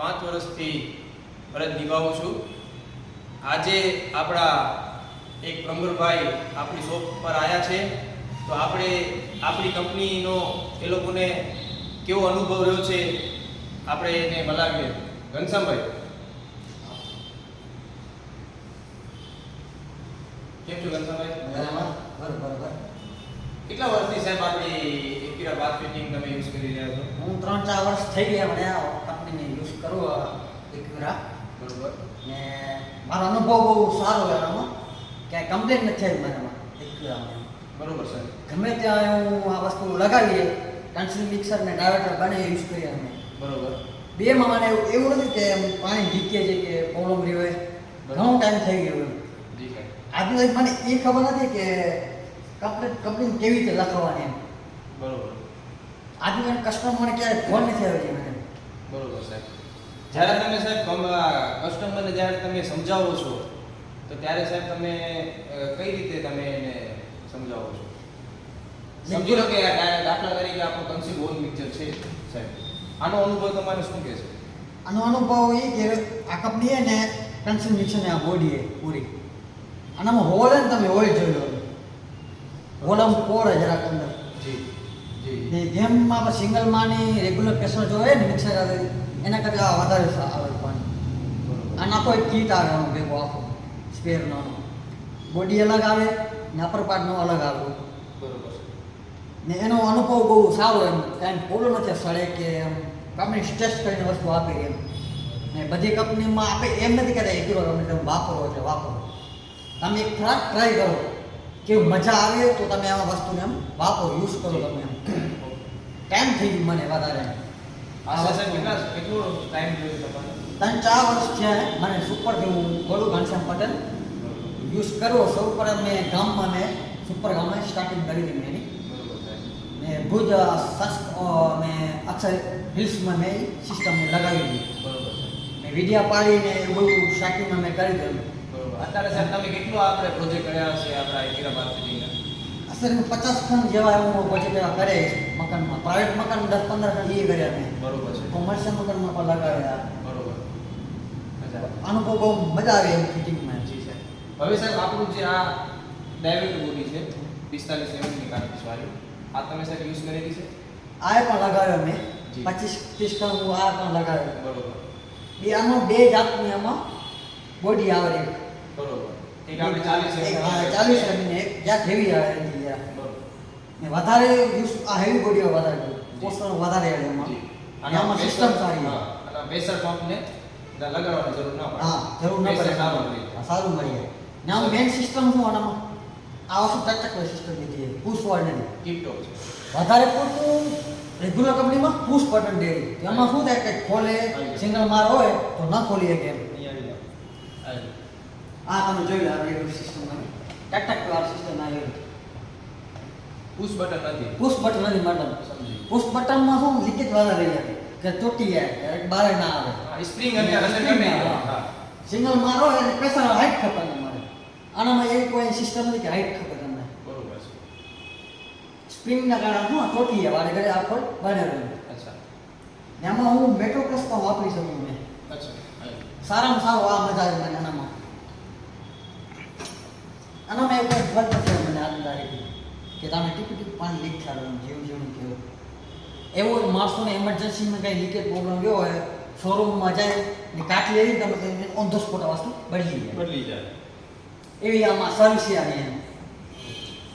5 વર્ષથી ફરજ નિભાવું છું. આજે આપણા એક પ્લમ્બરભાઈ આપણી શોપ પર આવ્યા છે, તો આપણે આપણી કંપનીનો એ લોકોને કેવો અનુભવ રહ્યો છે આપણે એને બોલાવીએ. ઘનશ્યામભાઈ, કેમ છો ઘનશ્યામભાઈ? બરાબર. કેટલા વર્ષથી સાહેબ આપણી એકીરા બાથ ફિટિંગ તમે યુઝ કરી રહ્યા છો? હું 3-4 વર્ષ થઈ ગયા મને આ કંપનીને યુઝ કરું એકવીરા. બરોબર. ને મારો અનુભવ બહુ સારો છે આમાં, ક્યાંય કમ્પ્લેન નથી આવી મારામાં એકવીરામાં. બરોબર સાહેબ. ગમે ત્યાં હું આ વસ્તુ લગાવીએ, કન્સીલ મિક્સર ને ડાયવર્ટર બંને યુઝ કરીએ અમે. બરોબર. બેમાં મને એવું નથી કે પાણી જીતીએ છે કે પ્રોબ્લેમ રહ્યો હોય, ઘણો ટાઈમ થઈ ગયો એમ. જી સાહેબ. આજુ મને એ ખબર નથી કે કંપની કેવી રીતે લખાવવાની એમ. બરોબર. આજુ કસ્ટમર મને ક્યાંય ફોન નથી આવ્યો છે મને. બરોબર સાહેબ. જ્યારે તમે સાહેબ કસ્ટમરને જ્યારે તમે સમજાવો છો, તો ત્યારે સાહેબ તમે કઈ રીતે તમે એને સમજાવો છો? સમજી લો કે દાખલા તરીકે આપણો કન્સીલ વોલ મિક્સર છે સાહેબ, આનો અનુભવ તમારે શું કહે છે? આનો અનુભવ એ કે આ કંપની છે ને કન્સીલ મિક્સરની આ બોડી છે પૂરી, આનામાં હોલ ને તમે ઓઇલ જોઈ લો, હોલમ પોળે જરાક અંદર. જી જી. ને જેમ આપણે સિંગલમાંની રેગ્યુલર પ્રેશર જો હોય ને મિક્સર આવે એના કરતાં આ વધારે આવે પાણી. આના કોઈ કીટ આવે આનો ભેગો આખો સ્પેરનો, બોડી અલગ આવે ને અપર પાર્ટનો અલગ આવે. બરોબર. ને એનો અનુભવ બહુ સારો એમ, કાંઈ પ્રોબ્લેમ નથી સડે કે એમ કંપની સ્ટ્રેસ કરીને વસ્તુ આપે એમ. ને બધી કંપનીમાં આપણે એમ નથી કહેતા એક કિલો તમે વાપરો એટલે વાપરો, તમે એક ટ્રાય કરો કે મજા આવે તો તમે આવા વસ્તુને એમ વાપરો, યુઝ કરો તમે એમ. ટાઈમ થઈ ગયું મને વધારે. આ સાહેબ કેટલો ટાઈમ જોયો તમારે? 3-4 વર્ષ થયા મને સુપરથી હું બોલું ઘનશ્યામ પટેલ યુઝ કરવો. સૌ પર મેં ગામમાં મેં સુપર ગામમાં સ્ટાર્ટિંગ કરી હતી મેં એની. ને ભુજ મેં અક્ષર હિલ્સમાં મેં સિસ્ટમ લગાવી દીધી. બરોબર. મેં વિડીયા પાડીને એ બધું સ્ટાર્ટિંગમાં મેં કરી દીધું. બરોબર. અત્યારે સાહેબ તમે કેટલો આપણે પ્રોજેક્ટ કર્યા છે આપણા એકીરા બાથ ફિટિંગના? અસર 50 ખંડ જેવા હું પ્રોજેક્ટ એવા કરે મકાનમાં. પ્રાઇવેટ મકાન 10-15 ખંડ એ કર્યા મેં. બરોબર છે. કોમર્શિયલ મકાનમાં પણ લગાવ્યા. બરોબર. અચ્છા. અનુભવ બહુ મજા આવે એમ ફિટિંગમાં. જી સાહેબ. હવે સાહેબ આપણું જે આ ડાયવર્ટ બોડી છે 45 mm ની કાઠી વાળી, આ તમે સાહેબ યુઝ કરેલી છે? આ પણ લગાવ્યો મેં જી. 25-30 ખંડ હું આ પણ લગાવ્યો. બરોબર. આમાં બે જાતની આમાં બોડી આવે છે. બરોબર. એક આપણે 40 એક mm. હા 40 mm ને એક જ્યાં હેવી આવે એની જરા. બરોબર. ને વધારે યુઝ આ હેવી બોડીઓ વધારે પોસ્ટર વધારે આવે એમાં. જી. અને આમાં સિસ્ટમ સારી છે. હા. અને પ્રેશર પંપને લગાડવાની જરૂર ના પડે. હા જરૂર ના પડે. Pressure સારું રહે. હા, સારું મળી જાય. ને આમ મેઇન સિસ્ટમ શું આનામાં આ વસ્તુ ટક સિસ્ટમ નથી, પુશ વાળ નથી. ટીપ ટોપ છે. વધારે પૂરતું રેગ્યુલર કંપનીમાં પુશ બટન દે. એમાં શું થાય કે ખોલે સિંગલ માર હોય તો ન ખોલી શકે એમ. આ તમે જોઈ લો રેગ્યુલર સિસ્ટમમાં ટક વાર સિસ્ટમ આવી. પુશ બટન નથી. પુશ બટન નથી મેડમ. સમજી. પુશ બટનમાં શું લીકેજ વધારે રહી જાય કે તૂટી જાય કે બહાર ના આવે. સ્પ્રિંગ અને અંદર ગમે. હા. સિંગલ માર હોય એટલે પ્રેશર હાઈટ ખપે તમારે. આનામાં એવી કોઈ સિસ્ટમ નથી કે હાઈટ ખપે તમને. બરોબર છે. સ્પ્રિંગના કારણે શું તૂટી જાય વારે ઘરે આખો બને રહે. અચ્છા. ને આમાં હું મેટ્રો પ્લસ પણ વાપરી શકું મેં. અચ્છા. સારામાં સારું આ મજા આવે મને આનામાં. આનામાં એવું કંઈ ફરક નથી મને આજની તારીખે કે તમે ટીપી પાણી લીક થવાનું જેવું જેવું કેવું. એવું માણસોને એમરજન્સીમાં કંઈ લીકેજ પ્રોબ્લેમ ગયો હોય, શોરૂમમાં જાય ને કાઢી લેવી તમે ઓન ધ સ્પોટ આ વસ્તુ બદલી જાય. બદલી જાય. એવી આમાં સર્વિસ આવી એમ.